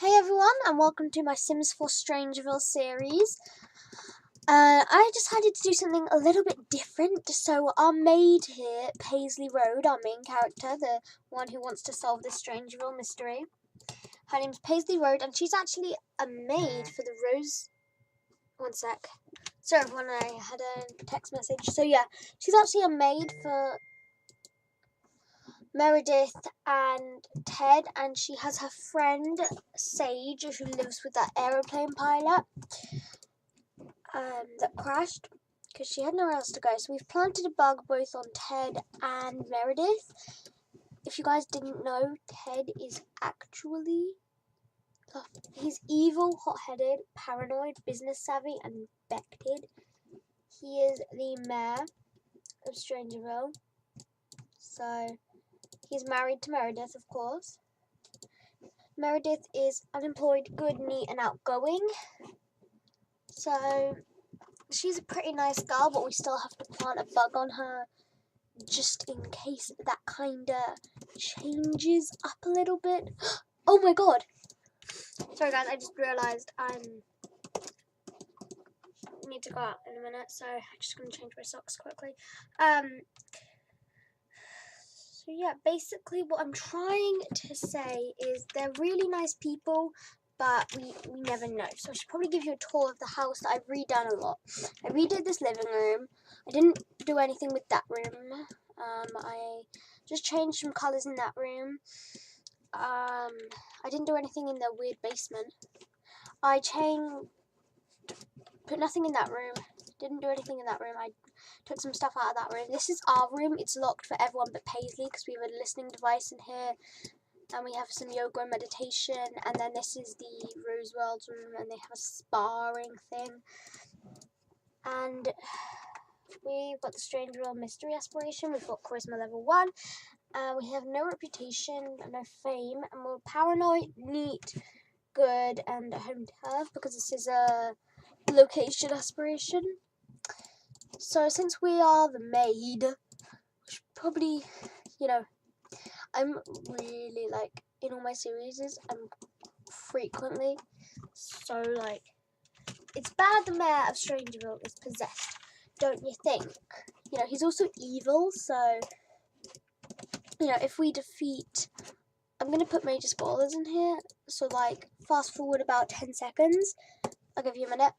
Hey everyone, and welcome to my Sims 4 Strangerville series. I decided to do something a little bit different. So our maid here, Paisley Road, our main character, the one who wants to solve this Strangerville mystery. Her name's Paisley Road, and she's actually a maid for the Rose... One sec. Sorry everyone, I had a text message. So yeah, she's actually a maid for Meredith and Ted, and she has her friend Sage, who lives with that aeroplane pilot that crashed because she had nowhere else to go. So we've planted a bug both on Ted and Meredith. If you guys didn't know, Ted is actually he's evil, hot-headed, paranoid, business savvy, and infected. He is the mayor of Strangerville. So he's married to Meredith, of course. Meredith is unemployed, good, neat, and outgoing. So she's a pretty nice girl, but we still have to plant a bug on her just in case that kind of changes up a little bit. Oh my god! Sorry guys, I just realised I need to go out in a minute, so I'm just going to change my socks quickly. So yeah, basically what I'm trying to say is they're really nice people, but we never know. So I should probably give you a tour of the house that I've redone a lot. I redid this living room. I didn't do anything with that room. I just changed some colours in that room. I didn't do anything in the weird basement. I put nothing in that room. Didn't do anything in that room. I took some stuff out of that room. This is our room. It's locked for everyone but Paisley because we have a listening device in here. And we have some yoga and meditation. And then this is the Roosevelt's room, and they have a sparring thing. And we've got the Strangerville mystery aspiration. We've got charisma level 1. We have no reputation, no fame, and we're paranoid, neat, good, and home turf because this is a location aspiration. So since we are the maid, we should probably, I'm really in all my series, I'm frequently so it's bad the mayor of Strangerville is possessed, don't you think? He's also evil, so if we defeat, I'm gonna put major spoilers in here, so fast forward about 10 seconds. I'll give you a minute.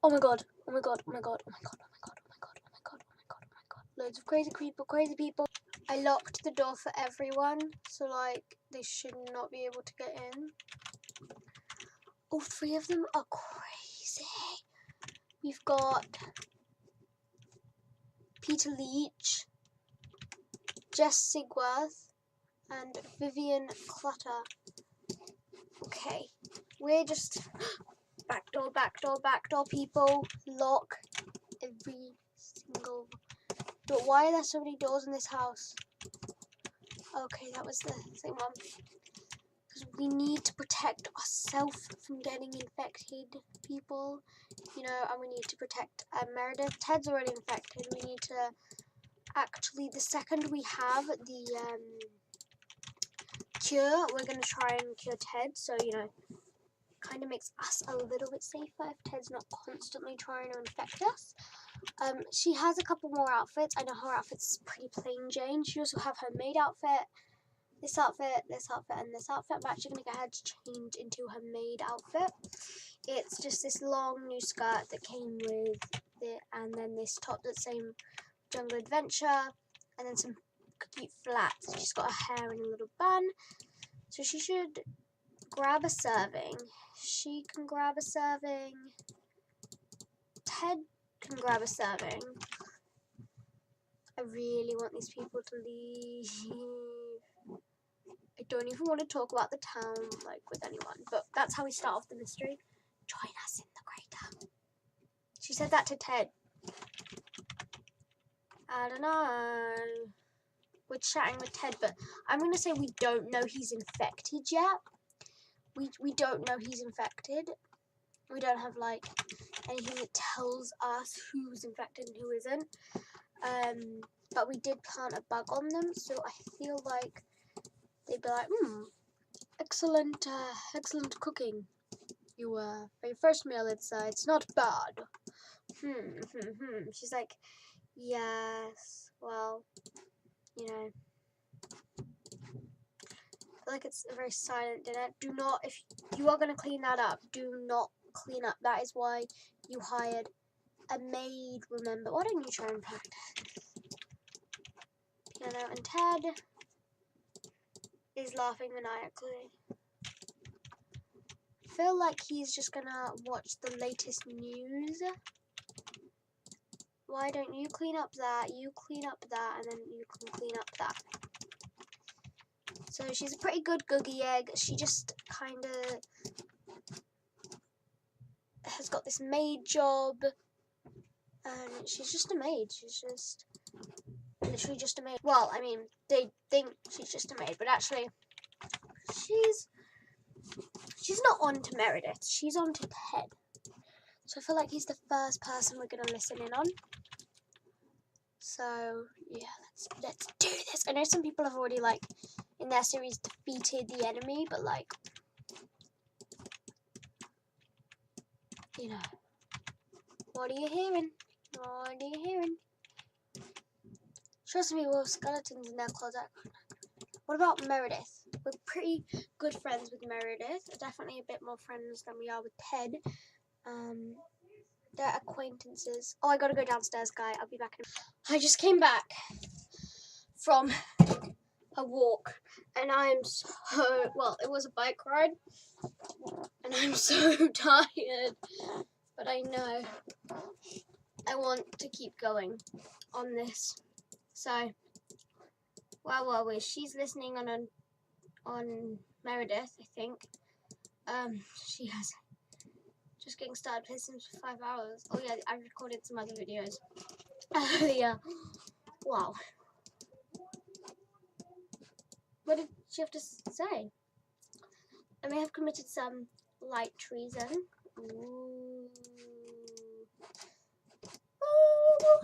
Oh my god, oh my god, oh my god, oh my god, oh my god, oh my god, oh my god, oh my god, oh my god. Loads of crazy people. I locked the door for everyone, so they should not be able to get in. All 3 of them are crazy. We've got Peter Leach, Jess Sigworth, and Vivian Clutter. Okay, we're just backdoor, people. Lock every single door. Why are there so many doors in this house? Okay, that was the same one. Because we need to protect ourselves from getting infected, people. And we need to protect Meredith. Ted's already infected. We need to actually, the second we have the cure, we're going to try and cure Ted. So, kind of makes us a little bit safer if Ted's not constantly trying to infect us. She has a couple more outfits. I know her outfit's pretty plain Jane. She also have her maid outfit, this outfit, and this outfit. I'm actually going to go ahead to change into her maid outfit. It's just this long new skirt that came with it, and then this top that's saying Jungle Adventure, and then some cute flats. She's got her hair in a little bun, so she should grab a serving. She can grab a serving. Ted can grab a serving. I really want these people to leave. I don't even want to talk about the town with anyone, but that's how we start off the mystery. Join us in the crater. She said that to Ted. I don't know. We're chatting with Ted, but I'm going to say we don't know he's infected yet. We don't know he's infected. We don't have anything that tells us who's infected and who isn't. But we did plant a bug on them, so I feel like they'd be like, Excellent, excellent cooking. You, for your first meal, it's not bad. She's like, yes, well, you know, I feel like it's a very silent dinner. Do not, if you are going to clean that up, do not clean up. That is why you hired a maid, remember. Why don't you try and practice? Piano, and Ted is laughing maniacally. I feel like he's just gonna watch the latest news. Why don't you clean up that, you clean up that, and then you can clean up that. So she's a pretty good googie egg. She just kind of has got this maid job. And she's just a maid. She's just literally just a maid. Well, I mean, they think she's just a maid, but actually, she's not on to Meredith. She's on to Ted. So I feel like he's the first person we're gonna listen in on. So yeah, let's do this. I know some people have already like in their series defeated the enemy, but like, you know, what are you hearing? What are you hearing? Trust me, with skeletons in their closet. What about Meredith? We're pretty good friends with Meredith. Definitely a bit more friends than we are with Ted. They're acquaintances. Oh, I gotta go downstairs, guy. I'll be back in I just came back from a walk, and I'm so, well, it was a bike ride, and I'm so tired, but I know I want to keep going on this. So, where were we? She's listening on Meredith, I think. She has just getting started playing Sims for 5 hours. Oh yeah, I recorded some other videos. Yeah. Wow. What did she have to say? I may have committed some light treason. Ooh. Ooh.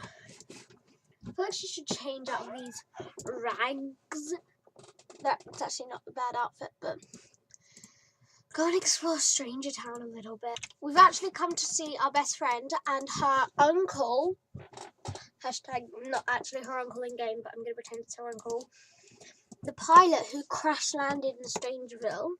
I feel like she should change out these rags. That's actually not a bad outfit, but go and explore Strangertown a little bit. We've actually come to see our best friend and her uncle. Hashtag not actually her uncle in game, but I'm going to pretend it's her uncle. The pilot who crash landed in Strangerville.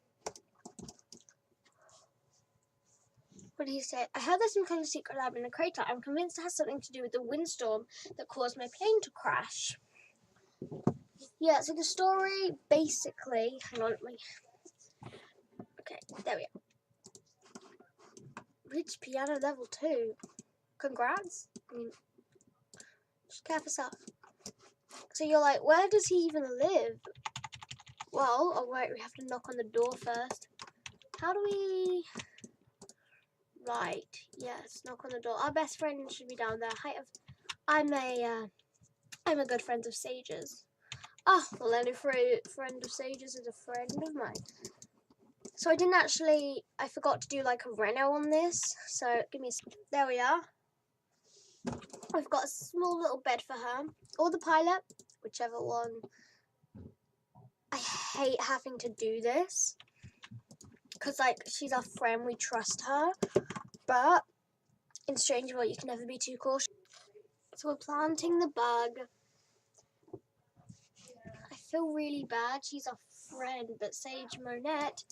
What did he say? I heard there's some kind of secret lab in the crater. I'm convinced it has something to do with the windstorm that caused my plane to crash. Yeah, so the story basically... Hang on, okay, there we are. Reached piano level 2. Congrats. I mean, just care for stuff. So you're like, where does he even live? Well, oh wait, we have to knock on the door first. How do we... Right, yes, knock on the door. Our best friend should be down there. I'm a good friend of Sage's. Oh, well, any friend of Sage's is a friend of mine. So I forgot to do like a reno on this. So give me there we are. I've got a small little bed for her. Or the pilot, whichever one. I hate having to do this. Because like, she's our friend, we trust her. But in Strangerville, you can never be too cautious. So we're planting the bug. I feel really bad. She's our friend, but Sage Monette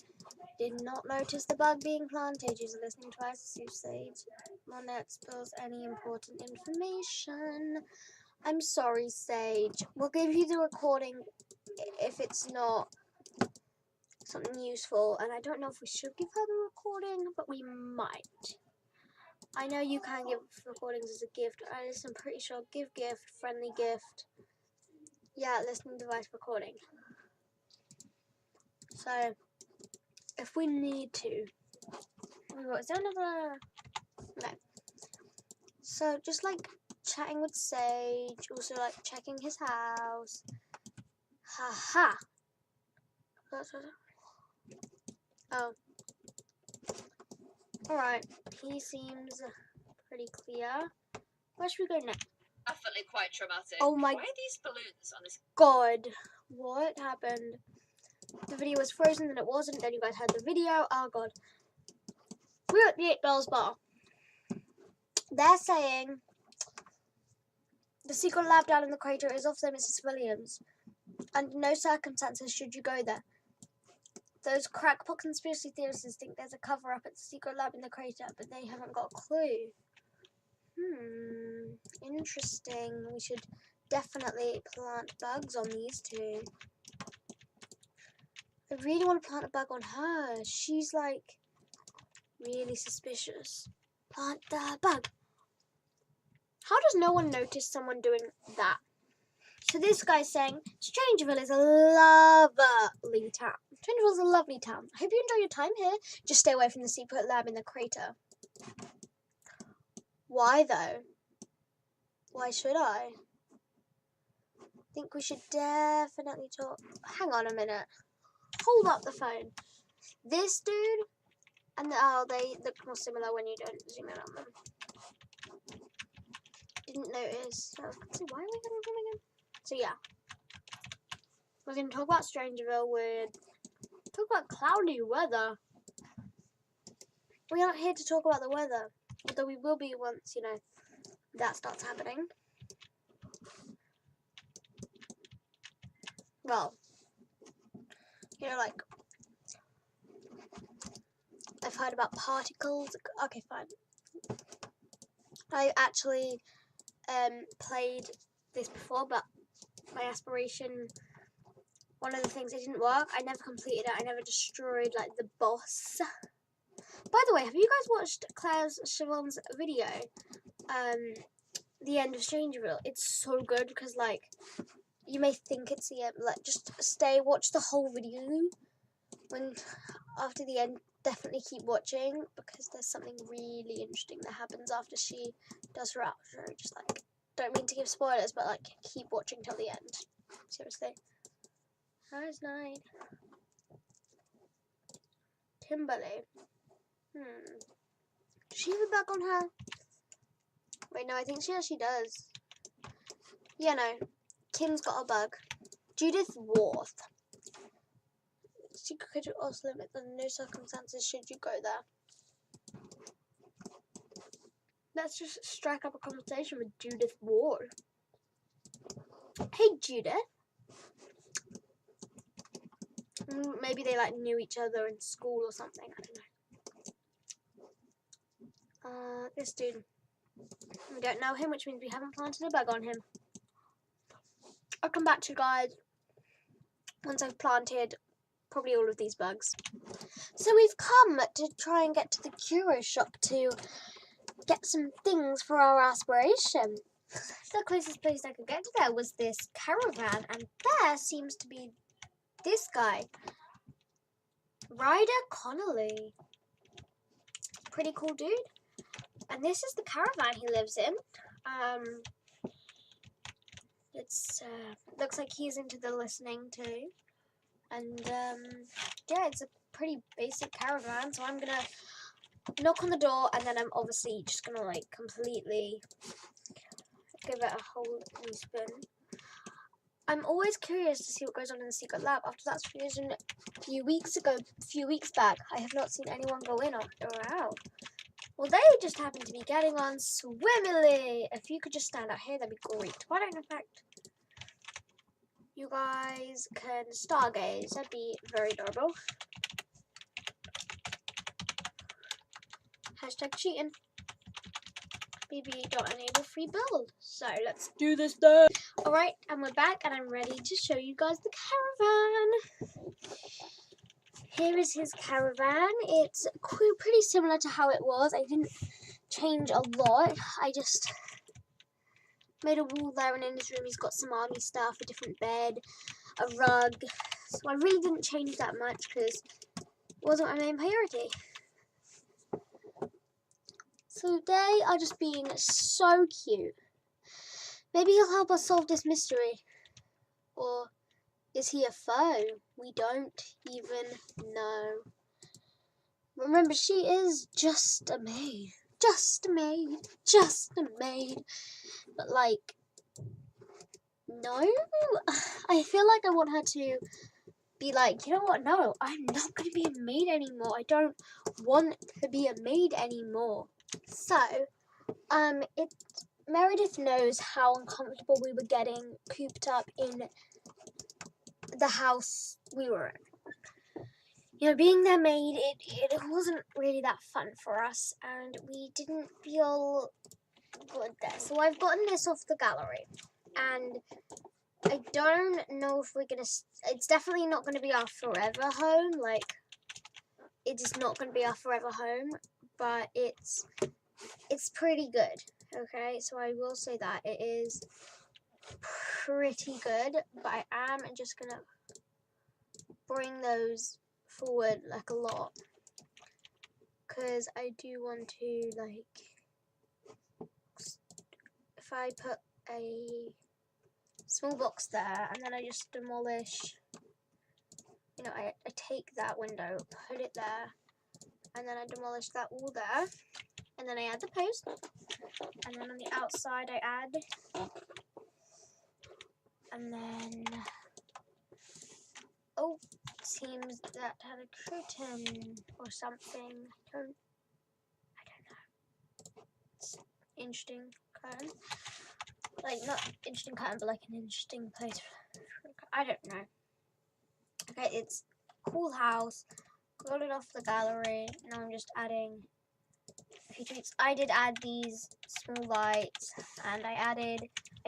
did not notice the bug being planted. She's listening to us to Sage Monette spills any important information. I'm sorry, Sage. We'll give you the recording if it's not something useful. And I don't know if we should give her the recording, but we might. I know you can give recordings as a gift. I'm pretty sure give gift, friendly gift. Yeah, listening device recording. So, if we need to. Is there another? No. So, just like chatting with Sage, also like checking his house. Haha. Oh. Alright, he seems pretty clear. Where should we go next? Definitely quite traumatic. Oh my Why are these balloons on this? God, what happened? the video was frozen, then it wasn't, then you guys heard the video. Oh god. We're at the $8 bar. They're saying the secret lab down in the crater is off Mrs. Williams. Under no circumstances should you go there. Those crackpot conspiracy theorists think there's a cover-up at the secret lab in the crater, but they haven't got a clue. Interesting. We should definitely plant bugs on these two. I really want to plant a bug on her. She's like really suspicious. Plant the bug. How does no one notice someone doing that? So this guy's saying, Strangerville is a lovely town. Strangerville is a lovely town. I hope you enjoy your time here. Just stay away from the secret lab in the crater. Why though? Why should I? I think we should definitely talk. Hang on a minute. Hold up the phone. This dude and they look more similar when you don't zoom in on them. Didn't notice. So, why are we going to come again? So yeah, we're going to talk about Strangerville. Talk about cloudy weather. We're not here to talk about the weather, although we will be once, you know, that starts happening. Well, you know, like, I've heard about particles. Okay, fine. I actually played this before, but my aspiration, one of the things that didn't work, I never completed it. I never destroyed, like, the boss. By the way, have you guys watched Claire Siobhan's video? The end of Strangerville. It's so good because, like, you may think it's the end. Like, just watch the whole video. After the end, definitely keep watching because there's something really interesting that happens after she does her outro. Just like, don't mean to give spoilers, but like, keep watching till the end. Seriously. How's night? Kimberly. Does she have a bug on her? Wait, no, I think she actually does. Yeah, no. Kim's got a bug. Judith Worth. Secret crater off limits. Under no circumstances should you go there. Let's just strike up a conversation with Judith Ward. Hey, Judith. Maybe they like knew each other in school or something. I don't know. This dude. We don't know him, which means we haven't planted a bug on him. I'll come back to you guys once I've planted probably all of these bugs. So we've come to try and get to the Curo shop to get some things for our aspiration. The closest place I could get to there was this caravan, and there seems to be this guy, Ryder Connolly. Pretty cool dude. And this is the caravan he lives in. It's looks like he's into the listening too. And yeah, it's a pretty basic caravan, so I'm gonna knock on the door and then I'm obviously just gonna like completely give it a whole new spin. I'm always curious to see what goes on in the secret lab. After that explosion a few weeks back, I have not seen anyone go in or out. Well, they just happen to be getting on swimmingly. If you could just stand out here, that'd be great. Why don't, in fact, you guys can stargaze? That'd be very adorable. Hashtag cheating. BB.enable free build. So let's do this though. Alright, and we're back and I'm ready to show you guys the caravan. Here is his caravan. It's pretty similar to how it was. I didn't change a lot. I just made a wall there, and in his room he's got some army stuff, a different bed, a rug. So I really didn't change that much because it wasn't my main priority. So they are just being so cute. Maybe he'll help us solve this mystery. Or is he a foe? We don't even know. Remember, she is just a maid. Just a maid. Just a maid. But, like, no? I feel like I want her to be like, you know what, no, I'm not going to be a maid anymore. I don't want to be a maid anymore. So, Meredith knows how uncomfortable we were getting cooped up in the house we were in. You know, being their maid, it wasn't really that fun for us, and we didn't feel good there. So I've gotten this off the gallery, and I don't know if we're gonna. It's definitely not gonna be our forever home. Like, it is not gonna be our forever home, but it's pretty good. Okay, so I will say that it is pretty good, but I am just gonna bring those forward like a lot, because I do want to, like, if I put a small box there and then I just demolish, you know, I take that window, put it there, and then I demolish that wall there, and then I add the post, and then on the outside I add, and then, oh, seems that had a curtain or something. I don't know. It's interesting curtain. Like, not interesting curtain, but like an interesting place. I don't know. Okay, it's a cool house. Got it off the gallery. Now I'm just adding a few tweaks. I did add these small lights, and I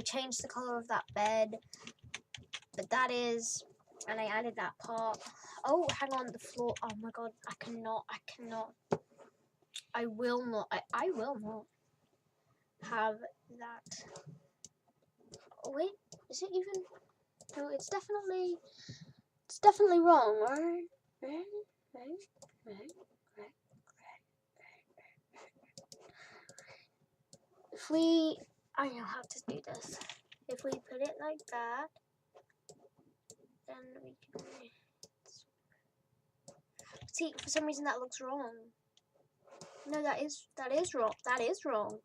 changed the color of that bed. But that is, and I added that part. Oh, hang on, the floor. Oh my god, I cannot. I will not have that. Oh, wait, is it even? No, it's definitely wrong, right? If we, I know how to do this. If we put it like that, then we can see. For some reason, that looks wrong. No, that is wrong. That is wrong.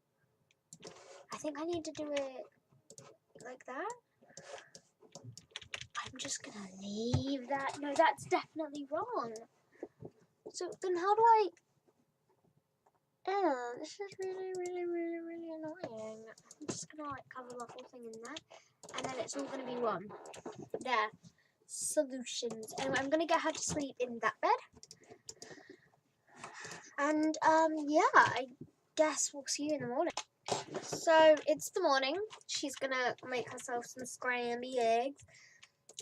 I think I need to do it like that. I'm just gonna leave that. No, that's definitely wrong. So then how do I? Oh, this is really annoying. I'm just gonna like cover the whole thing in that, and then it's all gonna be one. There. Solutions. Anyway, I'm gonna get her to sleep in that bed. And yeah, I guess we'll see you in the morning. So it's the morning. She's gonna make herself some scrambled eggs.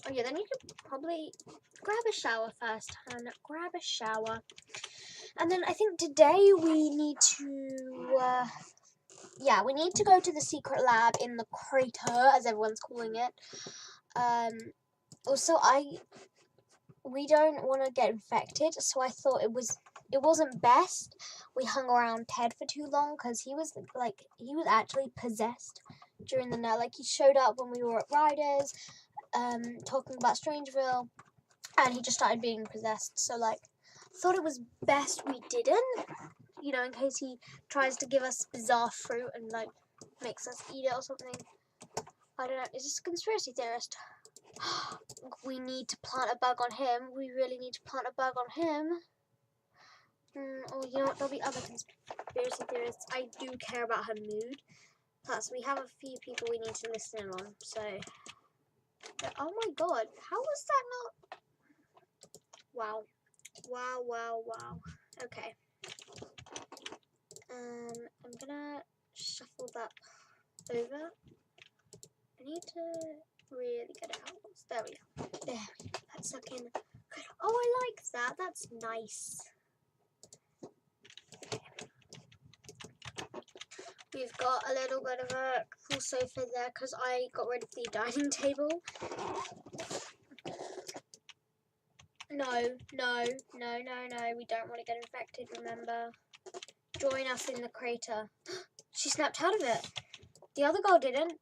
Oh yeah, then you could probably grab a shower first, and grab a shower. And then I think today we need to, we need to go to the secret lab in the crater, as everyone's calling it. Also, we don't want to get infected, so I thought it wasn't best we hung around Ted for too long, because he was actually possessed during the night. Like, he showed up when we were at Riders, talking about Strangerville, and he just started being possessed. So, like, I thought it was best we didn't, you know, in case he tries to give us bizarre fruit and, like, makes us eat it or something. I don't know. Is this a conspiracy theorist? We need to plant a bug on him. We really need to plant a bug on him. Oh, you know what? There'll be other conspiracy theorists. I do care about her mood. Plus, we have a few people we need to listen in on. So, oh my god, how was that not? Wow. Okay. I'm gonna shuffle that over. I need to really get it out. There we go. There. That's looking good. Oh, I like that. That's nice. We've got a little bit of a cool sofa there because I got rid of the dining table. No. We don't want to get infected, remember. Join us in the crater. She snapped out of it. The other girl didn't.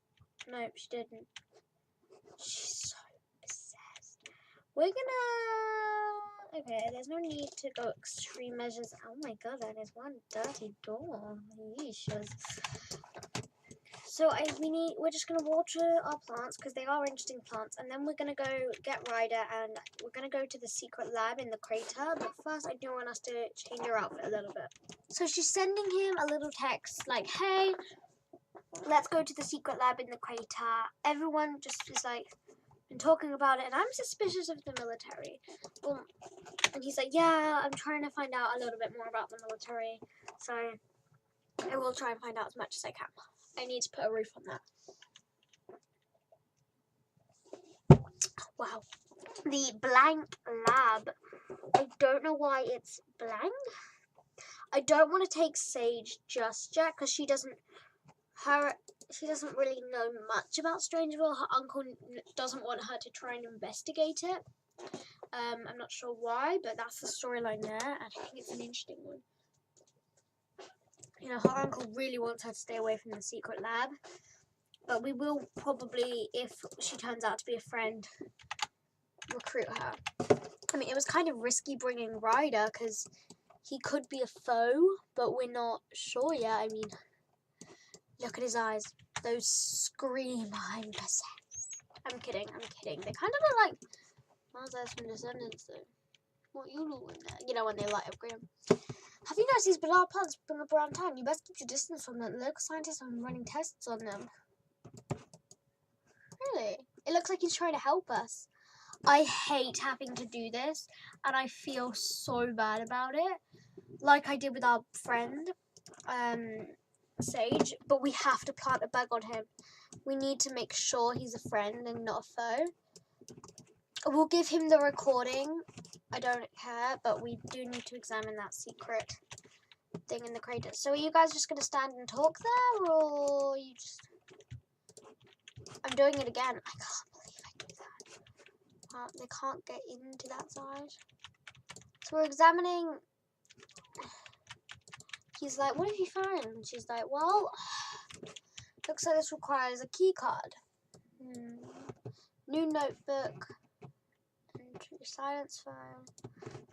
No, she didn't. She's so obsessed. We're gonna... Okay, there's no need to go extreme measures. Oh my god, that is one dirty door. Yeesh. So we're just gonna water our plants because they are interesting plants, and then we're gonna go get Ryder, and we're gonna go to the secret lab in the crater. But first, I do want us to change her outfit a little bit. So she's sending him a little text like, "Hey, let's go to the secret lab in the crater." Everyone just is like been talking about it, and I'm suspicious of the military. Well, and he's like, "Yeah, I'm trying to find out a little bit more about the military, so I will try and find out as much as I can. I need to put a roof on that." Wow. The blank lab. I don't know why it's blank. I don't want to take Sage just yet because she doesn't really know much about Strangerville. Her uncle doesn't want her to try and investigate it. I'm not sure why, but that's the storyline there, and I think it's an interesting one. You know, her uncle really wants her to stay away from the secret lab, but we will probably, if she turns out to be a friend, recruit her. I mean, it was kind of risky bringing Ryder because he could be a foe, but we're not sure yet. I mean, look at his eyes. Those scream, "I'm possessed." I'm kidding. They kind of look like Mars from Descendants, though. What you doing there? You know, when they light up green. Have you noticed these bizarre plants spring up around town? You best keep your distance from them. The local scientists are running tests on them. Really? It looks like he's trying to help us. I hate having to do this, and I feel so bad about it. Like I did with our friend, Sage, but we have to plant a bug on him. We need to make sure he's a friend and not a foe. We'll give him the recording. I don't care, but we do need to examine that secret thing in the crater. So are you guys just going to stand and talk there, or you just... I'm doing it again. I can't believe I do that. They can't get into that side. So we're examining... He's like, "What have you found?" And she's like, "Well, looks like this requires a key card. New notebook. Entry, silence file.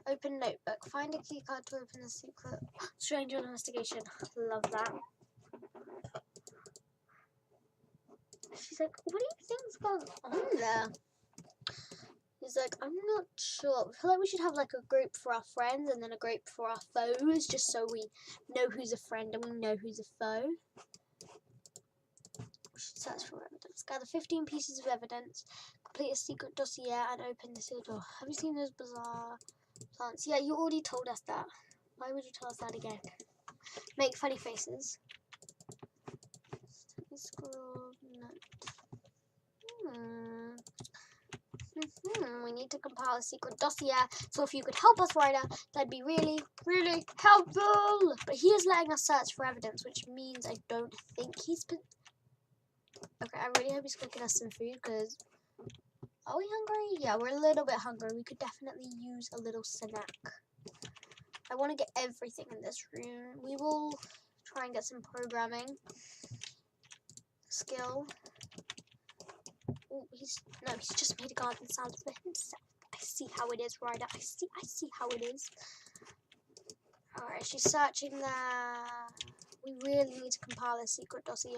Open notebook. Find a key card to open the secret. Stranger investigation." Love that. She's like, "What do you think's going on there?" He's like, "I'm not sure. I feel like we should have like a group for our friends and then a group for our foes, just so we know who's a friend and we know who's a foe." We should search for evidence. Gather 15 pieces of evidence. Complete a secret dossier and open the sealed door. Have you seen those bizarre plants? Yeah, you already told us that. Why would you tell us that again? Make funny faces. Scroll note. We need to compile a secret dossier, so if you could help us, Ryder, that'd be really, really helpful. But he is letting us search for evidence, which means I don't think he's... Okay, I really hope he's cooking us some food, because... Are we hungry? Yeah, we're a little bit hungry. We could definitely use a little snack. I want to get everything in this room. We will try and get some programming skill. Oh, he's just made a garden salad for himself. I see how it is, Ryder. I see how it is. Alright, she's searching there. We really need to compile a secret dossier.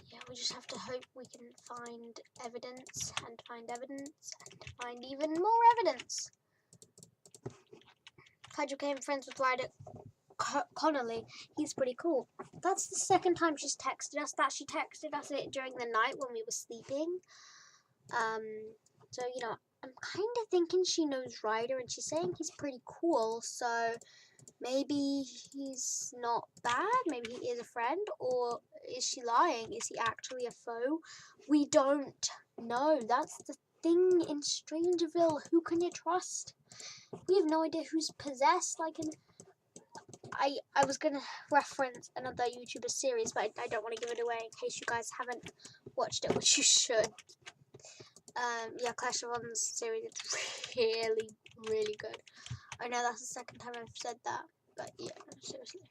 Yeah, we just have to hope we can find evidence and find evidence and find even more evidence. Hyde became friends with Ryder Connolly. He's pretty cool. That's the second time she's texted us. She texted us it during the night when we were sleeping. So, you know, I'm kind of thinking she knows Ryder, and she's saying he's pretty cool, so maybe he's not bad, maybe he is a friend, or is she lying? Is he actually a foe? We don't know. That's the thing in Strangerville. Who can you trust? We have no idea who's possessed. Like, I was going to reference another YouTuber series, but I don't want to give it away in case you guys haven't watched it, which you should. Yeah, Clash of Clans series is really, really good. I know that's the second time I've said that, but yeah, seriously.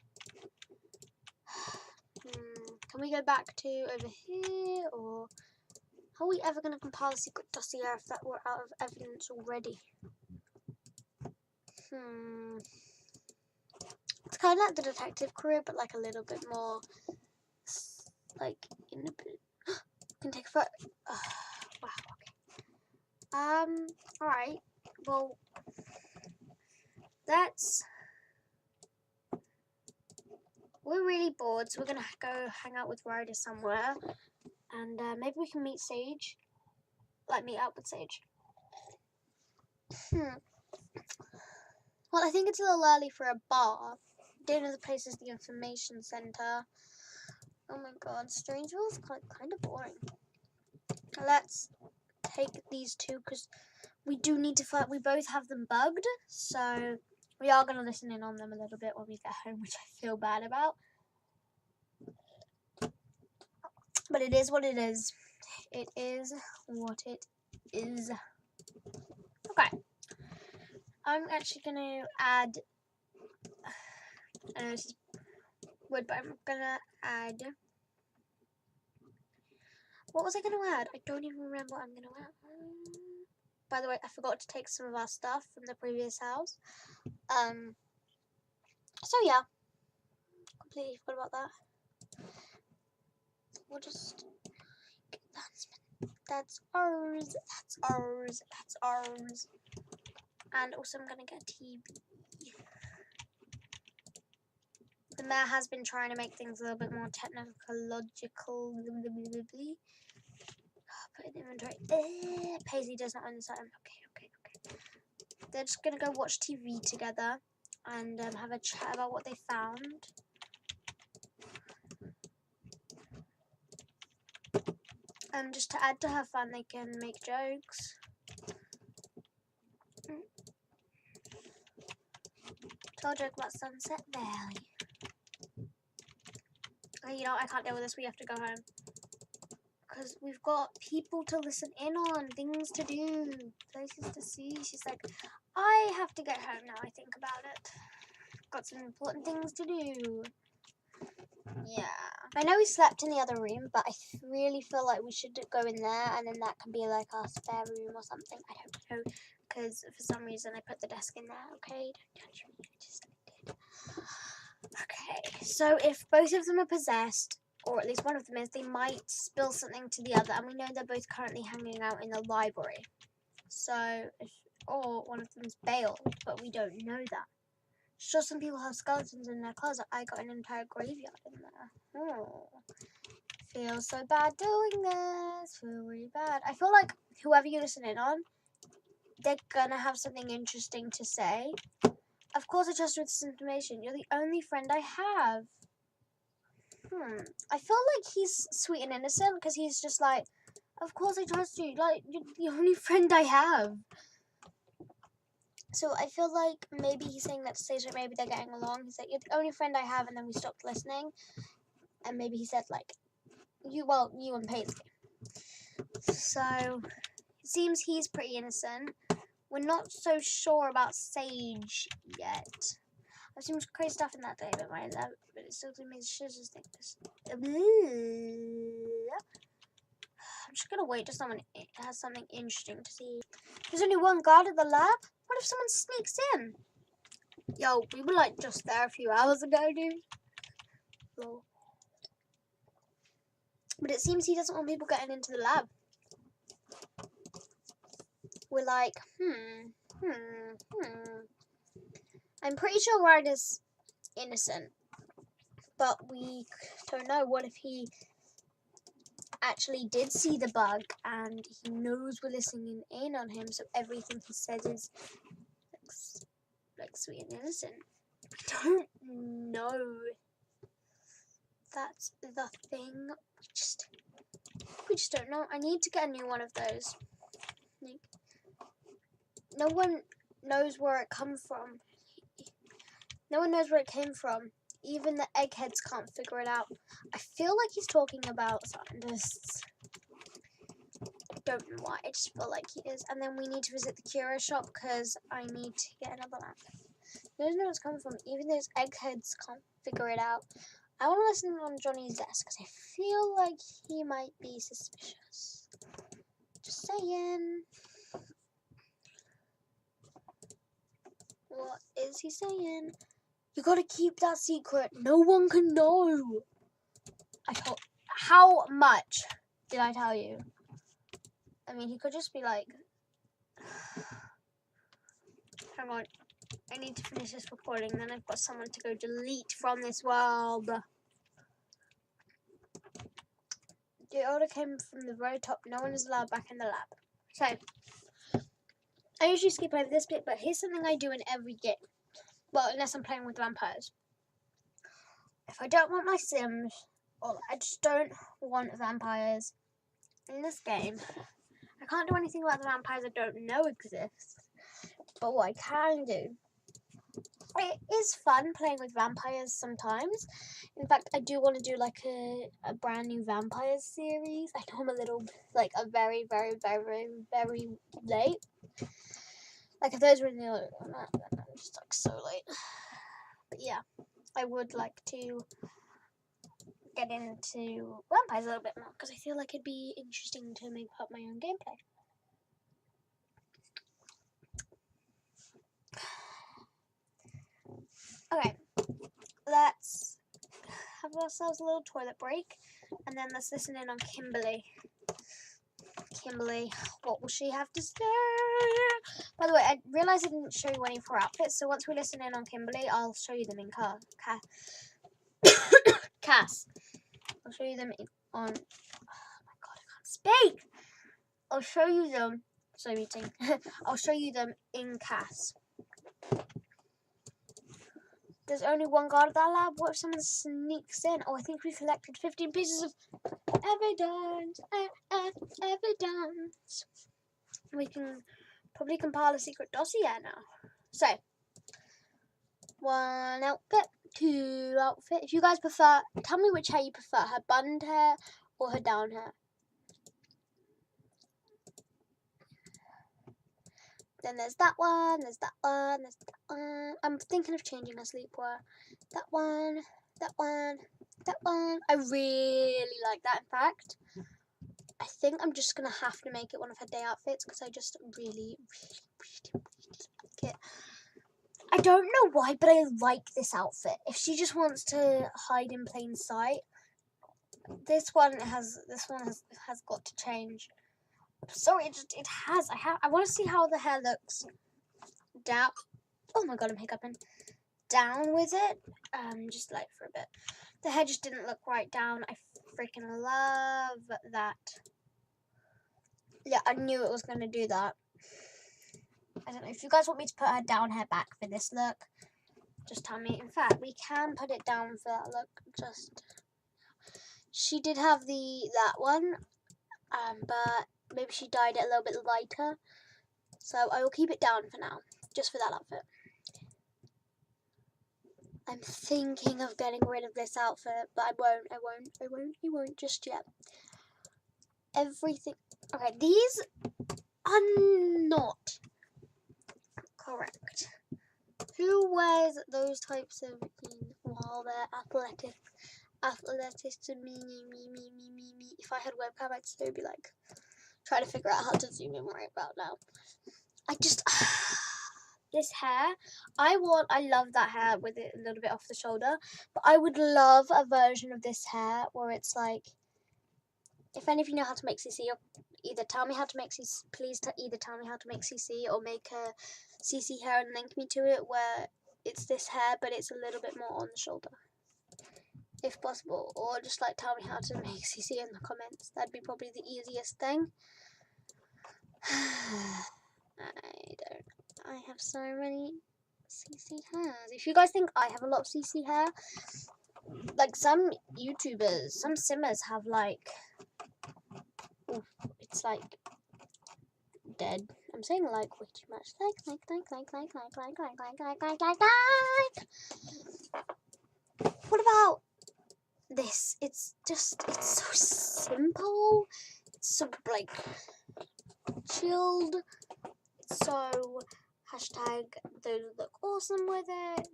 Can we go back to over here, or how are we ever going to compile a secret dossier if that we're out of evidence already? It's kind of like the detective career, but like a little bit more, like in a bit. Can take a photo. Wow. Okay. All right. Well, we're really bored, so we're gonna go hang out with Ryder somewhere, and maybe we can meet Sage. Like meet up with Sage. Well, I think it's a little early for a bar. Dinner, the place is the information center. Oh my god, Strangerville is kind of boring. Let's take these two because we do need to fight. We both have them bugged, so we are going to listen in on them a little bit when we get home, which I feel bad about. But it is what it is. It is what it is. Okay. I'm actually going to add... I know this is weird, but I'm going to add... What was I going to add? I don't even remember what I'm going to add. By the way, I forgot to take some of our stuff from the previous house. So yeah. Completely forgot about that. We'll just... That's ours. That's ours. That's ours. And also I'm going to get a TV. The mayor has been trying to make things a little bit more technological. Put in inventory. Paisley does not own this item. Okay. They're just going to go watch TV together and have a chat about what they found. And just to add to her fun, they can make jokes. Tell a joke about Sunset Valley. Oh, you know, I can't deal with this. We have to go home. Because we've got people to listen in on, things to do, places to see. She's like, I have to get home now, I think about it. Got some important things to do. Yeah. I know we slept in the other room, but I really feel like we should go in there, and then that can be like our spare room or something. I don't know, because for some reason I put the desk in there. Okay, don't touch me. I just did. Okay, so if both of them are possessed, or at least one of them is, they might spill something to the other, and we know they're both currently hanging out in the library. So, or one of them's bailed, but we don't know that. Sure, some people have skeletons in their closet. I got an entire graveyard in there. Oh, feel so bad doing this. Feel really bad. I feel like whoever you listen in on, they're gonna have something interesting to say. Of course I trust you with this information. You're the only friend I have. I feel like he's sweet and innocent because he's just like, of course I trust you. Like, you're the only friend I have. So I feel like maybe he's saying that to say that maybe they're getting along. He's like, you're the only friend I have, and then we stopped listening. And maybe he said like, you and Paisley. So it seems he's pretty innocent. We're not so sure about Sage yet. I've seen some crazy stuff in that day, but it still makes scissors think this. I'm just gonna wait till someone has something interesting to see. There's only one guard at the lab. What if someone sneaks in? Yo, we were like just there a few hours ago, dude. Lol. But it seems he doesn't want people getting into the lab. We're like, I'm pretty sure Ryder's innocent, but we don't know. What if he actually did see the bug and he knows we're listening in on him, so everything he says is like sweet and innocent? We don't know. That's the thing. We just don't know. I need to get a new one of those. Like, no one knows where it comes from. No one knows where it came from. Even the eggheads can't figure it out. I feel like he's talking about scientists. I don't know why. I just feel like he is. And then we need to visit the curio shop because I need to get another lamp. No one knows where it's coming from. Even those eggheads can't figure it out. I want to listen on Johnny's desk because I feel like he might be suspicious. Just saying. What is he saying? You gotta keep that secret. No one can know. How much did I tell you? I mean, he could just be like, hang on, I need to finish this recording, then I've got someone to go delete from this world. The order came from the very top. No one is allowed back in the lab. So, I usually skip over this bit, but here's something I do in every game. Well, unless I'm playing with vampires. If I don't want my Sims, or I just don't want vampires in this game, I can't do anything about the vampires I don't know exist. But what I can do, it is fun playing with vampires sometimes. In fact, I do want to do like a brand new vampires series. I know I'm a little, like, a very, very, very, very late. Like, if those were in the order, I'm just like so late. But yeah, I would like to get into vampires a little bit more because I feel like it'd be interesting to make up my own gameplay. Okay, let's have ourselves a little toilet break, and then let's listen in on Kimberly. Kimberly, what will she have to say? By the way, I realised I didn't show you any of her outfits, so once we listen in on Kimberly, I'll show you them in Cass. I'll show you them on... Oh my god, I can't speak! I'll show you them... Sorry, meeting. I'll show you them in Cass. There's only one guard at that lab. What if someone sneaks in? Oh, I think we collected 15 pieces of evidence. Evidence. We can probably compile a secret dossier now. So, 1 outfit, 2 outfit. If you guys prefer, tell me which hair you prefer. Her bund hair or her down hair. Then there's that one, there's that one, there's that one. I'm thinking of changing her sleepwear. That one, that one, that one. I really like that, in fact. I think I'm just going to have to make it one of her day outfits because I just really like it. I don't know why, but I like this outfit. If she just wants to hide in plain sight, this one has got to change. Sorry, it has. I want to see how the hair looks down. Oh my god, I'm hiccuping. Down with it. Just like for a bit. The hair just didn't look right down. I freaking love that. Yeah, I knew it was going to do that. I don't know if you guys want me to put her down hair back for this look. Just tell me. In fact, we can put it down for that look. She did have that one, but maybe she dyed it a little bit lighter. So I will keep it down for now, just for that outfit. I'm thinking of getting rid of this outfit, but I won't just yet. Everything. Okay, these are not correct. Who wears those types of jeans while they're athletic? Me. If I had webcam, I'd still be like trying to figure out how to zoom in right about now. This hair, I love that hair with it a little bit off the shoulder, but I would love a version of this hair where it's like, if any of you know how to make CC, or either tell me how to make CC, please either tell me how to make CC or make a CC hair and link me to it where it's this hair but it's a little bit more on the shoulder. If possible, or just like tell me how to make CC in the comments. That'd be probably the easiest thing. I have so many CC hairs. If you guys think I have a lot of CC hair, like some YouTubers, some simmers have like, it's like dead. I'm saying like way too much. Like. What about this? It's so simple. It's so like chilled. It's so hashtag those look awesome with it.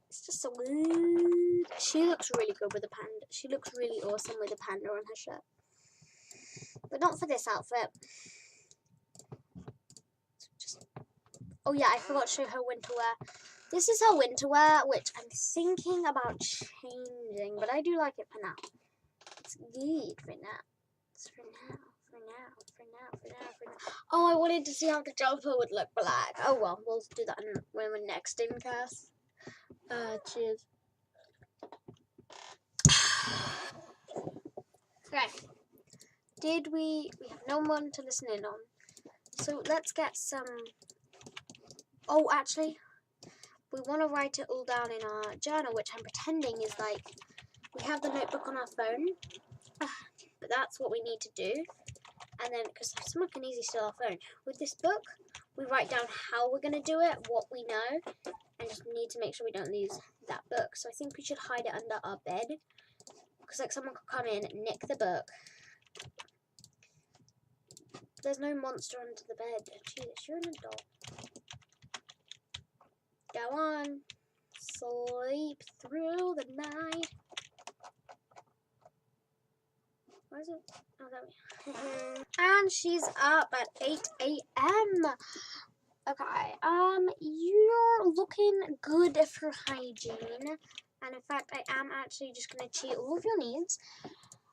It's just so good. She looks really good with a panda. She looks really awesome with a panda on her shirt. But not for this outfit. Oh yeah, I forgot to show her winter wear. This is her winter wear, which I'm thinking about changing, but I do like it for now. It's good for now. It's for now. Oh, I wanted to see how the jumper would look black. Oh well, we'll do that when we're next in class. Cheers. Okay. We have no one to listen in on. So let's get some. Oh, actually, we want to write it all down in our journal, which I'm pretending is like we have the notebook on our phone, but that's what we need to do. And then, because someone can easily steal our phone, with this book, we write down how we're going to do it, what we know, and just need to make sure we don't lose that book. So I think we should hide it under our bed, because like someone could come in, nick the book. There's no monster under the bed. Jesus, you're an adult. Go on. Sleep through the night. Where is it? Oh, there we go. And she's up at 8 a.m. Okay, you're looking good for hygiene. And in fact, I am actually just going to cheat all of your needs.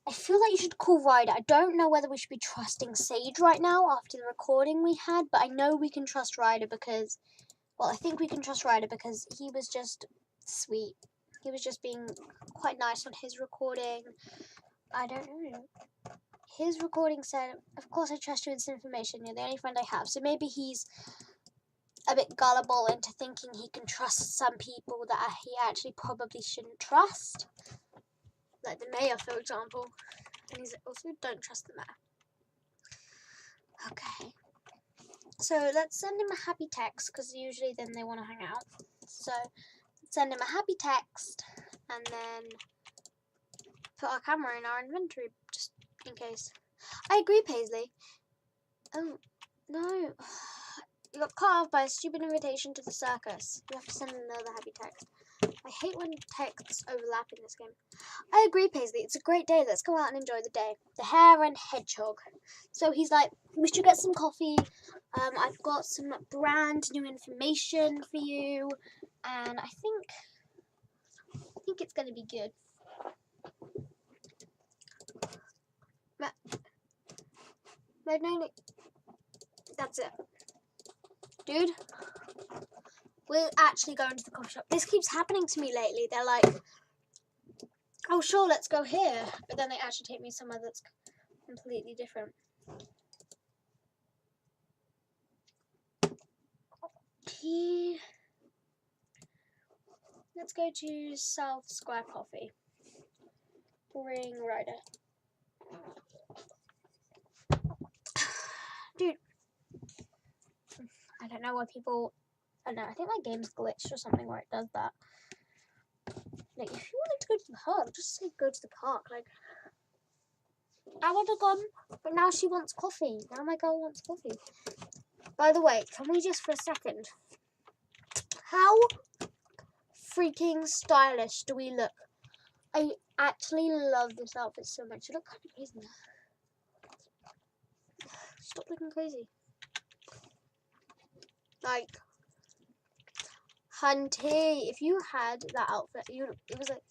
I feel like you should call Ryder. I don't know whether we should be trusting Sage right now after the recording we had, but I know we can trust Ryder because, well, I think we can trust Ryder because he was just sweet. He was just being quite nice on his recording. I don't know. His recording said, of course I trust you with this information. You're the only friend I have. So maybe he's a bit gullible into thinking he can trust some people that he actually probably shouldn't trust. Like the mayor, for example. And he's also, don't trust the mayor. Okay. So let's send him a happy text, because usually then they want to hang out. So send him a happy text, and then put our camera in our inventory, just in case. I agree, Paisley. Oh, no. You got cut off by a stupid invitation to the circus. You have to send another happy text. I hate when texts overlap in this game. I agree, Paisley. It's a great day. Let's go out and enjoy the day. The hare and hedgehog. So he's like, we should get some coffee. I've got some brand new information for you. And I think it's going to be good. That's it. Dude, we're actually going to the coffee shop. This keeps happening to me lately. They're like, oh, sure, let's go here. But then they actually take me somewhere that's completely different. Let's go to South Square Coffee. Bring Ryder. Dude, I don't know why people. I don't know. I think my game's glitched or something where it does that. Like, if you wanted to go to the park, just say go to the park. Like, I would have gone, but now she wants coffee. Now my girl wants coffee. By the way, can we just for a second? How freaking stylish do we look? I actually love this outfit so much. You look kind of crazy now. Stop looking crazy. Like, Hunty, if you had that outfit, it was like,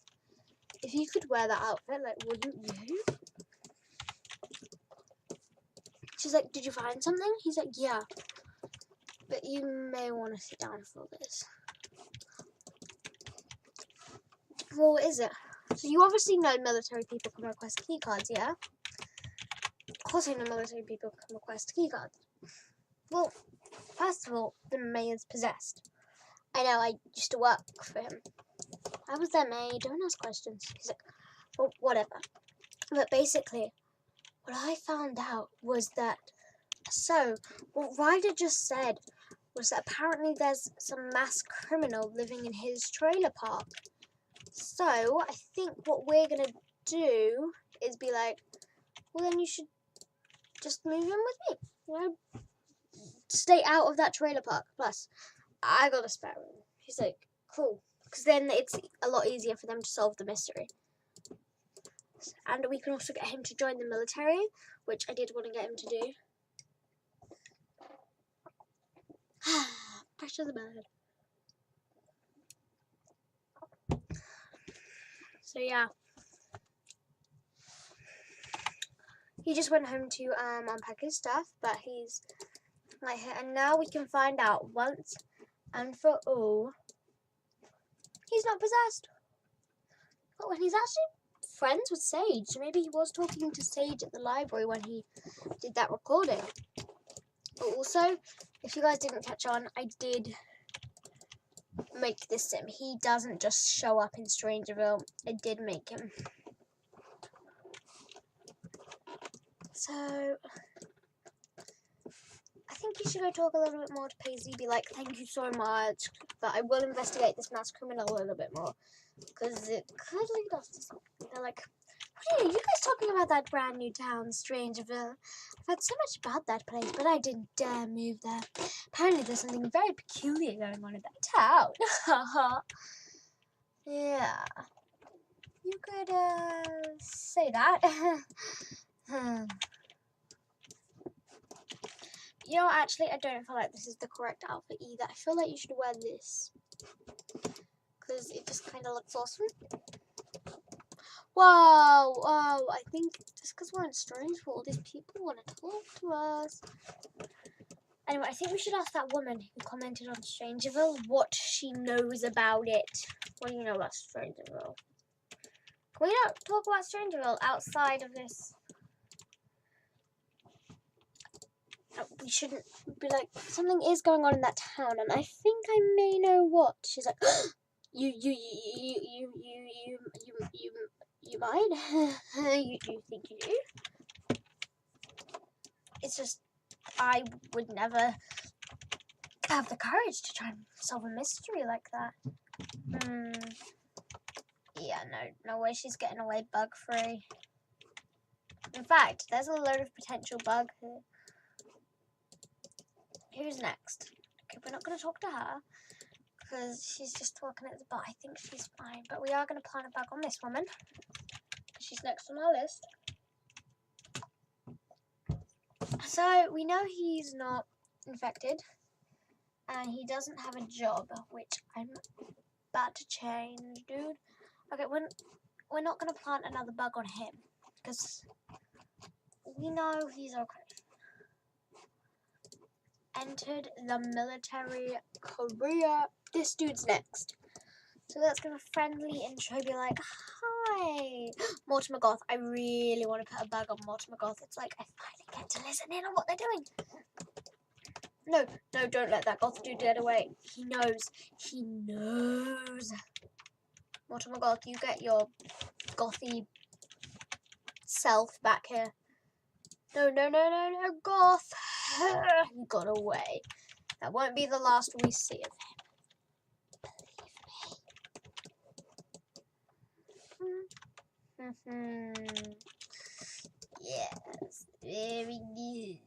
if you could wear that outfit, like, wouldn't you? She's like, did you find something? He's like, yeah. But you may want to sit down for this. Well, what is it? So you obviously know military people can request keycards, yeah? Of course I know military people can request keycards. Well, first of all, the mayor's possessed. I know, I used to work for him. I was their maid, don't ask questions. He's like, well, whatever. But basically, what I found out was that, so, what Ryder just said was that apparently there's some mass criminal living in his trailer park. So, I think what we're going to do is be like, well, then you should just move in with me. You know, stay out of that trailer park. Plus, I got a spare room. He's like, cool. Because then it's a lot easier for them to solve the mystery. And we can also get him to join the military, which I did want to get him to do. Pressure the bird. So yeah. He just went home to unpack his stuff, but he's right here. And now we can find out once and for all, he's not possessed. But when he's actually friends with Sage, so maybe he was talking to Sage at the library when he did that recording. But also, if you guys didn't catch on, I did make this sim. He doesn't just show up in Strangerville. I did make him. So, I think you should go talk a little bit more to Paisley. Be like, thank you so much, but I will investigate this mass criminal a little bit more. Because it could lead us to something. They're like, what are you guys talking about that brand new town, Strangerville? I've heard so much about that place, but I didn't dare move there. Apparently there's something very peculiar going on in that town. Yeah. You could, say that. You know, actually, I don't feel like this is the correct outfit either. I feel like you should wear this. Because it just kind of looks awesome. Whoa, whoa, I think just because we're in Strangerville, all these people want to talk to us. Anyway, I think we should ask that woman who commented on Strangerville what she knows about it. What do you know about Strangerville? Can we not talk about Strangerville outside of this? We shouldn't be like, something is going on in that town, and I think I may know what. She's like, you mind? you think you do? It's just, I would never have the courage to try and solve a mystery like that. Yeah, no way she's getting away bug-free. In fact, there's a load of potential bug here. Who's next? Okay, we're not going to talk to her because she's just talking at the bar. I think she's fine, but we are going to plant a bug on this woman. She's next on our list. So we know he's not infected and he doesn't have a job, which I'm about to change, dude. Okay, we're not going to plant another bug on him because we know he's okay. Entered the military career. This dude's next. So let's give a friendly intro. Be like, hi, Mortimer Goth. I really want to put a bug on Mortimer Goth. It's like, I finally get to listen in on what they're doing. No, don't let that Goth dude get away. He knows. Mortimer Goth, you get your gothy self back here. No, Goth. He got away. That won't be the last we see of him. Believe me. Yes, very good.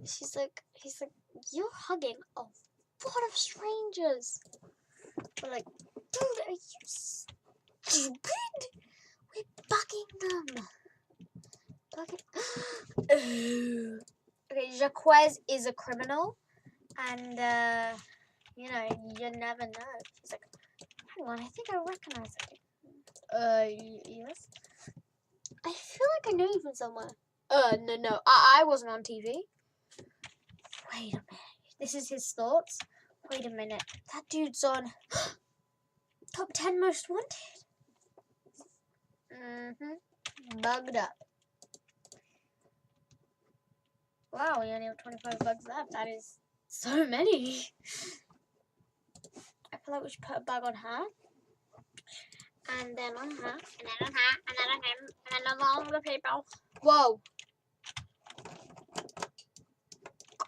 He's like, you're hugging a lot of strangers. We're like, dude, are you stupid? We're bugging them. Okay, Jaquez is a criminal, and you know, you never know. He's like, hang on, I think I recognize it. Yes. I feel like I know you from somewhere. No, I wasn't on TV. Wait a minute. This is his thoughts. Wait a minute. That dude's on top 10 most wanted. Bugged up. Wow, we only have 25 bugs left. That is so many. I feel like we should put a bug on her. And then on her. And then on her. And then on him. And then on all the people. Whoa.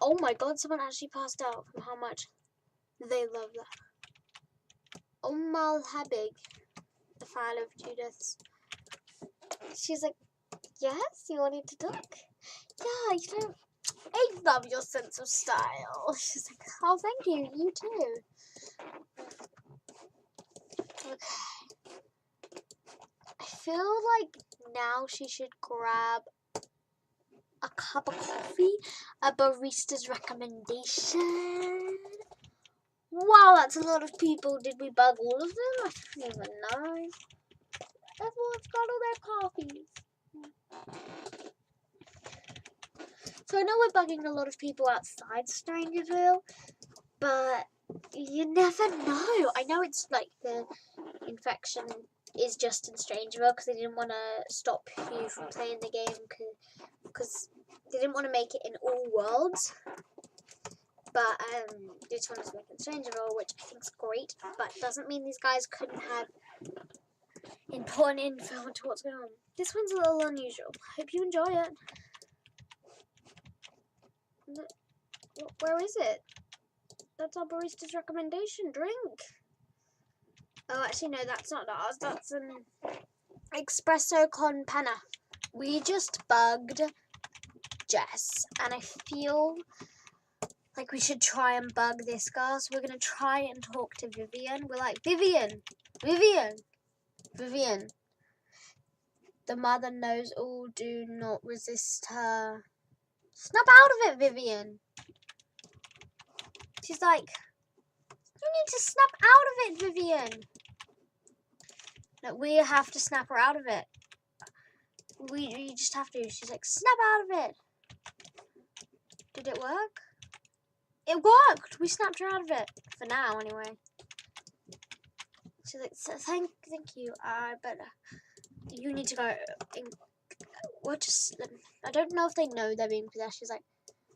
Oh my god, someone actually passed out from how much they love that. Omal Habig, the fan of Judith's. She's like, yes, you wanted to talk? Yeah, you know, I love your sense of style. She's like, oh, thank you. You too. Okay. I feel like now she should grab a cup of coffee, a barista's recommendation, Wow, that's a lot of people. Did we bug all of them? I don't even know. Everyone's got all their coffees. So I know we're bugging a lot of people outside Strangerville, but you never know. I know it's like the infection is just in Strangerville because they didn't want to stop you from playing the game because they didn't want to make it in all worlds. But they just wanted to make it in Strangerville, which I think is great, but doesn't mean these guys couldn't have important info into what's going on. This one's a little unusual. Hope you enjoy it. Where is it? That's our barista's recommendation drink. Oh, actually, no, that's not ours. That's an espresso con panna. We just bugged Jess, and I feel like we should try and bug this girl. So we're going to try and talk to Vivian. We're like, Vivian. The mother knows all. Do not resist her. Snap out of it, Vivian. She's like, you need to snap out of it, Vivian. No, we have to snap her out of it. You just have to. She's like, snap out of it. Did it work? It worked. We snapped her out of it. For now, anyway. She's like, thank you. But you need to go. What just? I don't know if they know they're being possessed. She's like,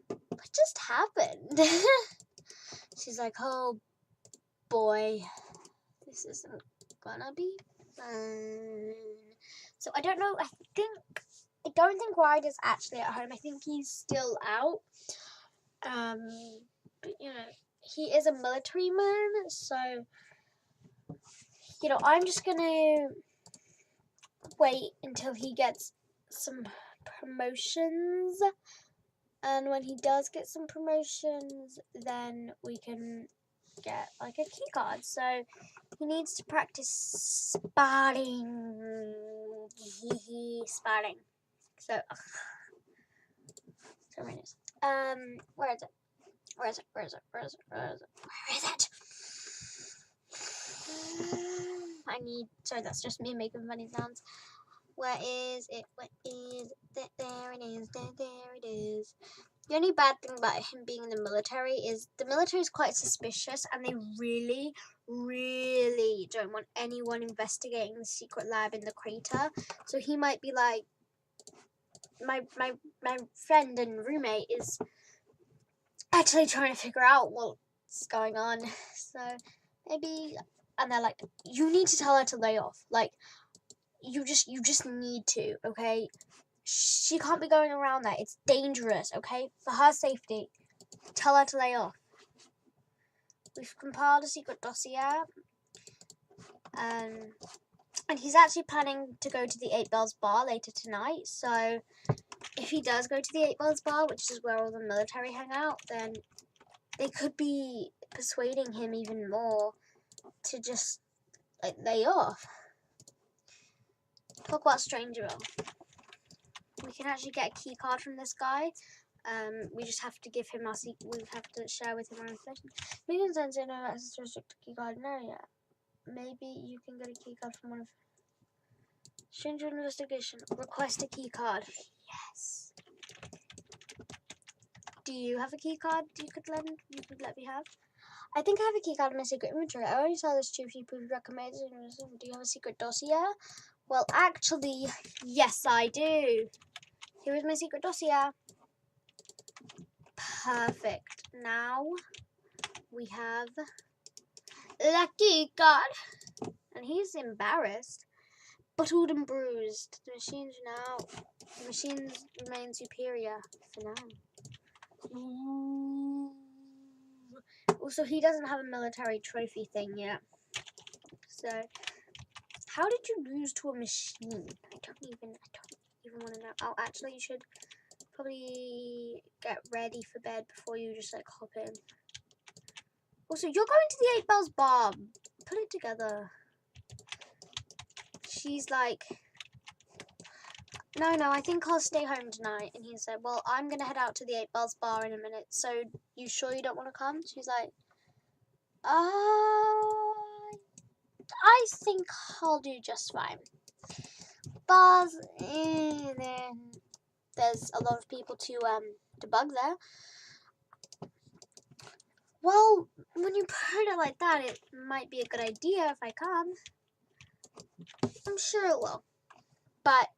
what just happened? She's like, oh boy, this isn't gonna be fun. So I don't know. I don't think Ryder's actually at home. I think he's still out. But you know, he is a military man, so you know, I'm just gonna wait until he gets some promotions, and when he does get some promotions, then we can get like a key card. So he needs to practice spotting. Spotting. So where is it? Where is it? Sorry, that's just me making funny sounds. Where is it? There it is. There it is. The only bad thing about him being in the military is the military is quite suspicious, and they really, really don't want anyone investigating the secret lab in the crater. So he might be like, my friend and roommate is actually trying to figure out what's going on. So maybe, and they're like, you need to tell her to lay off. Like, you just need to, okay? She can't be going around there. It's dangerous, okay? For her safety, tell her to lay off. We've compiled a secret dossier. And he's actually planning to go to the 8 Bells bar later tonight. So if he does go to the 8 Bells bar, which is where all the military hang out, then they could be persuading him even more to just like lay off. Talk about Strangerville. We can actually get a key card from this guy. We just have to give him our we have to share with him our information. We can send no access to restrict key card in area. Maybe you can get a key card from one of Stranger Investigation. Request a key card. Yes. Do you have a key card you could let me have? I think I have a key card in my secret inventory. I already saw this cheap people who recommended it. Do you have a secret dossier? Well, actually, yes, I do. Here is my secret dossier. Perfect. Now we have the key card. And he's embarrassed. Bottled and bruised. The machines remain superior for now. Ooh. Also, he doesn't have a military trophy thing yet. So, how did you lose to a machine? I don't even want to know. Oh, actually, you should probably get ready for bed before you just like hop in. Also, you're going to the 8 Bells bar. Put it together. She's like, no, I think I'll stay home tonight. And he said, well, I'm going to head out to the 8 Bells bar in a minute. So, you sure you don't want to come? She's like, I think I'll do just fine. Bars, then there's a lot of people to bug there. Well, when you put it like that, it might be a good idea if I come. I'm sure it will. But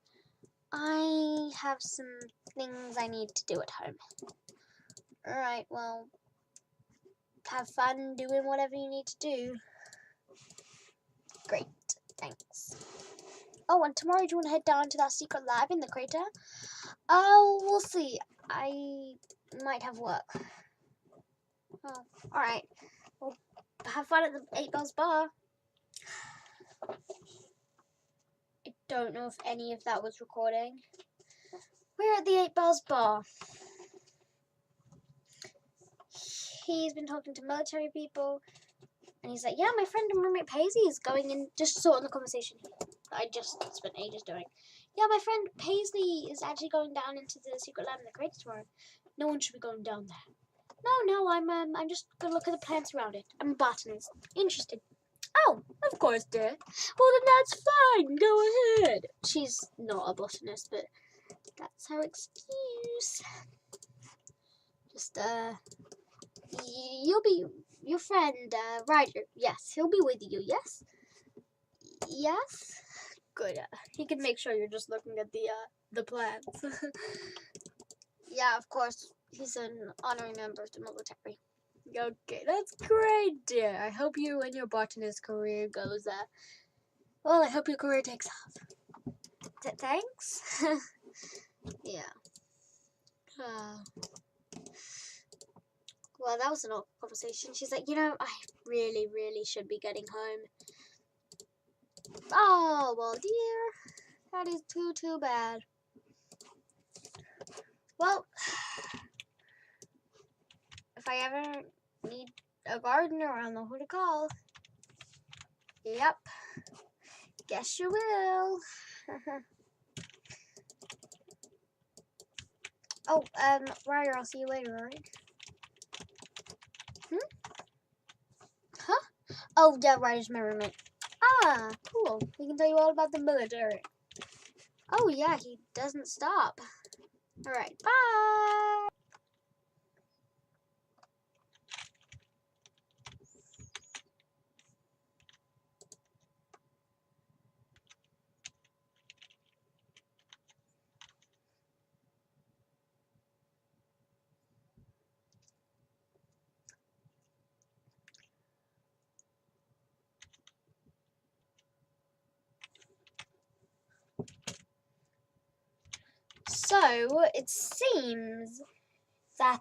I have some things I need to do at home. Alright, well, have fun doing whatever you need to do. Great, thanks. Oh, and tomorrow do you want to head down to that secret lab in the crater? Oh, we'll see. I might have work. Oh, alright. Well, have fun at the 8 Bells Bar. I don't know if any of that was recording. We're at the 8 Bells Bar. He's been talking to military people. And he's like, yeah, my friend and roommate Paisley is going in. Just sort of the conversation I just spent ages doing. Yeah, my friend Paisley is actually going down into the secret lab in the crater tomorrow. No one should be going down there. No, I'm just gonna look at the plants around it. I'm a botanist. Interested. Oh, of course, dear. Well, then that's fine. Go ahead. She's not a botanist, but that's her excuse. Just, you'll be your friend, Ryder. Yes, he'll be with you. Yes. Yes. Good. He can make sure you're just looking at the plants. Yeah, of course. He's an honorary member of the military. Okay, that's great, dear. I hope you and your botanist career goes, well, I hope your career takes off. Thanks? Yeah. Well, that was an awkward conversation. She's like, you know, I really, really should be getting home. Oh, well, dear. That is too bad. Well, if I ever need a gardener, I'll know who to call. Yep. Guess you will. Oh, Ryder, I'll see you later, alright? Huh? Oh, yeah, Ryder's my roommate. Ah, cool. He can tell you all about the military. Oh, yeah, he doesn't stop. Alright, bye! So, it seems that,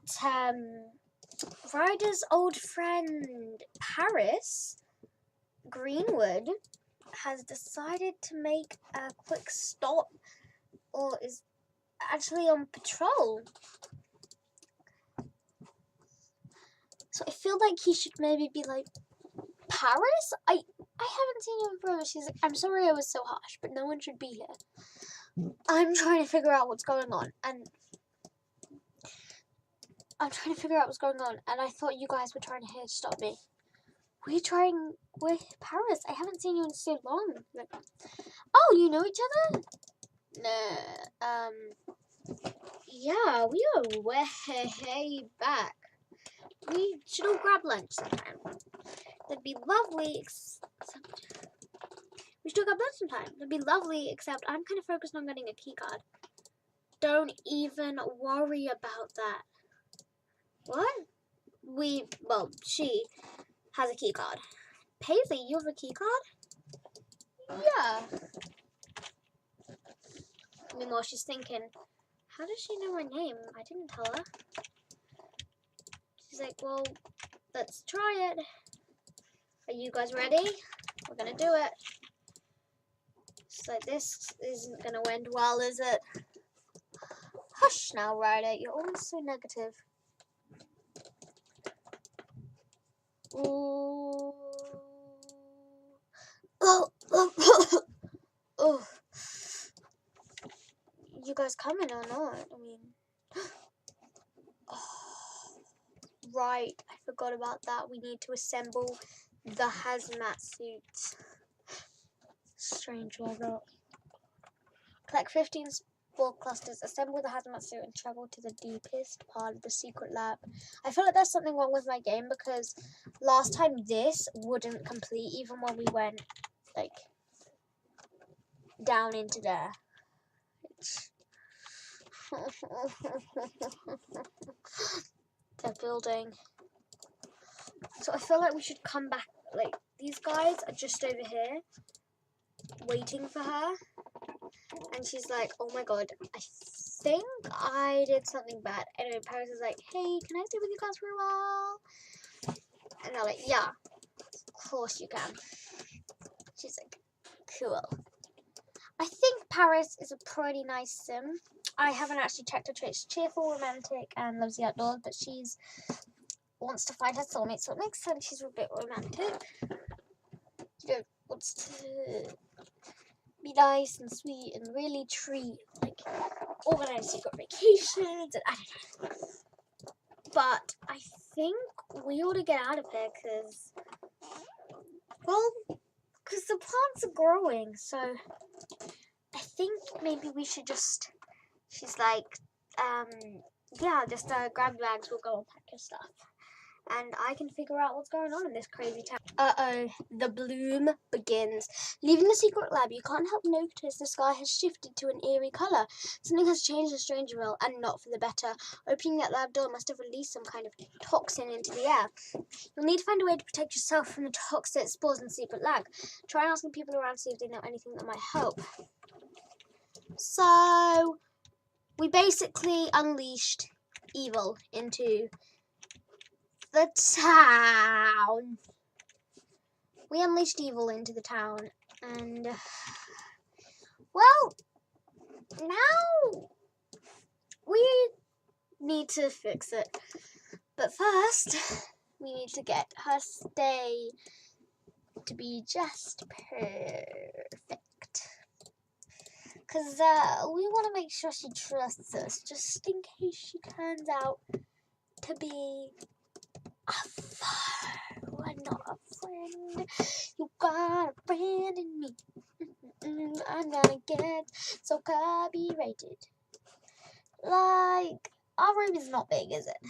Ryder's old friend, Paris Greenwood, has decided to make a quick stop, or is actually on patrol. So I feel like he should maybe be like, Paris? I haven't seen you in forever. She's like, I'm sorry I was so harsh, but no one should be here. I'm trying to figure out what's going on, and I thought you guys were trying to stop me. We're trying with Paris. I haven't seen you in so long. Like, oh, you know each other? Nah, yeah, we are way back. We should all grab lunch sometime. That'd be lovely, we should all grab lunch sometime. That'd be lovely, except I'm kind of focused on getting a key card. Don't even worry about that. What? She has a key card. Paisley, you have a key card? Yeah. Meanwhile, she's thinking, how does she know my name? I didn't tell her. She's like, well, let's try it. Are you guys ready? We're gonna do it. So this isn't gonna end well, is it? Hush now, Ryder. You're always so negative. Ooh. Oh. You guys coming or not? I mean, right, I forgot about that. We need to assemble the hazmat suits. Strangerville. Collect 15 spore clusters, assemble the hazmat suit, and travel to the deepest part of the secret lab. I feel like there's something wrong with my game because last time this wouldn't complete even when we went, like, down into there. They're building. So I feel like we should come back. Like, these guys are just over here waiting for her. And she's like, oh my god, I think I did something bad. Anyway, Paris is like, hey, can I stay with you guys for a while? And they're like, yeah, of course you can. She's like, cool. I think Paris is a pretty nice sim. I haven't actually checked her traits. Cheerful, romantic, and loves the outdoors, but she's wants to find her soulmate, so it makes sense she's a bit romantic. She wants to be nice and sweet and really treat, like, organize secret vacations, and I don't know. But I think we ought to get out of here because, well, because the plants are growing, so I think maybe we should just, she's like, yeah, just grab bags, we'll go and pack your stuff. And I can figure out what's going on in this crazy town. Uh-oh, the bloom begins. Leaving the secret lab, you can't help notice the sky has shifted to an eerie colour. Something has changed in Strangerville, and not for the better. Opening that lab door must have released some kind of toxin into the air. You'll need to find a way to protect yourself from the toxic spores in the secret lab. Try asking people around to see if they know anything that might help. So, we basically unleashed evil into the town. We unleashed evil into the town, and well, now we need to fix it. But first, we need to get her stay to be just perfect. Because we want to make sure she trusts us, just in case she turns out to be a foe and not a friend. You got a friend in me. I'm gonna get so copyrighted. Like, our room is not big, is it?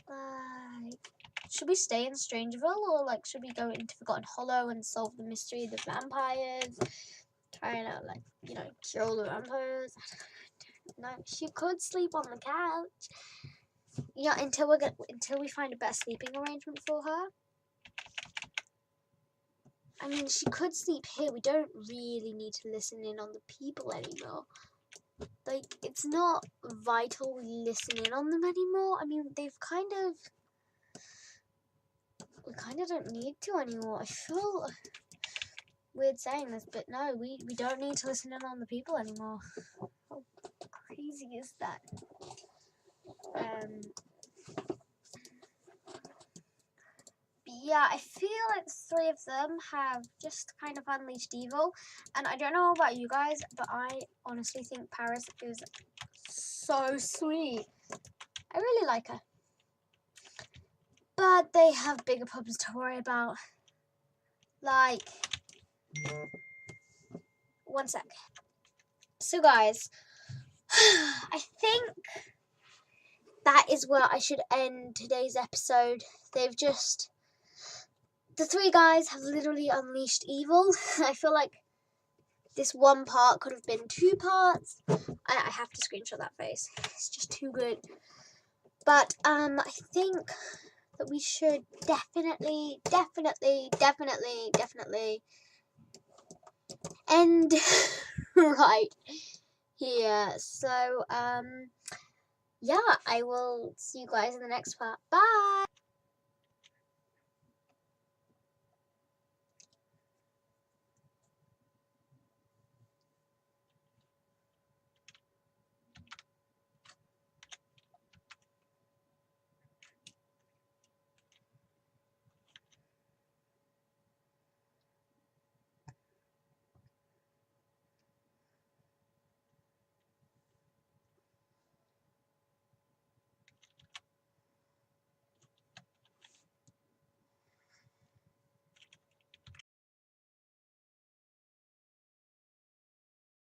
Like, should we stay in Strangerville, or like should we go into Forgotten Hollow and solve the mystery of the vampires? Trying to, like, you know, kill the vampires. No, she could sleep on the couch. Yeah, until we find a better sleeping arrangement for her. I mean, she could sleep here. We don't really need to listen in on the people anymore. Like, it's not vital we listen in on them anymore. I mean, we kind of don't need to anymore. I feel weird saying this, but no, we don't need to listen in on the people anymore. How crazy is that? Yeah, I feel like the three of them have just kind of unleashed evil. And I don't know about you guys, but I honestly think Paris is so sweet. I really like her. But they have bigger problems to worry about. Like, one sec. So guys, I think that is where I should end today's episode. The three guys have literally unleashed evil. I feel like this one part could have been two parts. I have to screenshot that face. It's just too good. But I think that we should definitely end right here. So yeah, I will see you guys in the next part. Bye.